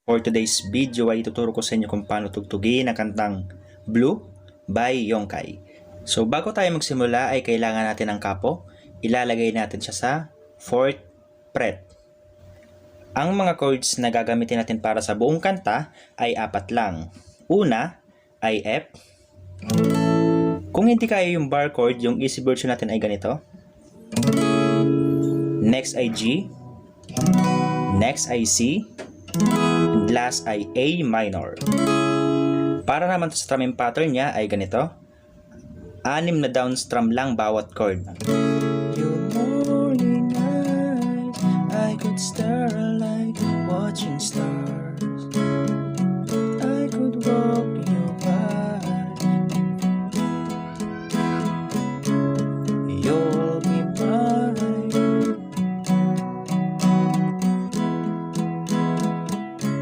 For today's video ay ituturo ko sa inyo kung paano tugtugin ang kantang Blue by Youngkai. So bago tayo magsimula ay kailangan natin ng kapo. Ilalagay natin siya sa 4th fret. Ang mga chords na gagamitin natin para sa buong kanta ay 4 lang. Una ay F. Kung hindi kaya yung bar chord, yung easy version natin ay ganito. Next ay G. Next ay C. Last ay A minor. Para naman sa strumming pattern niya ay ganito. 6 na down strum lang bawat chord. Your morning eyes, I could stare like watching stars.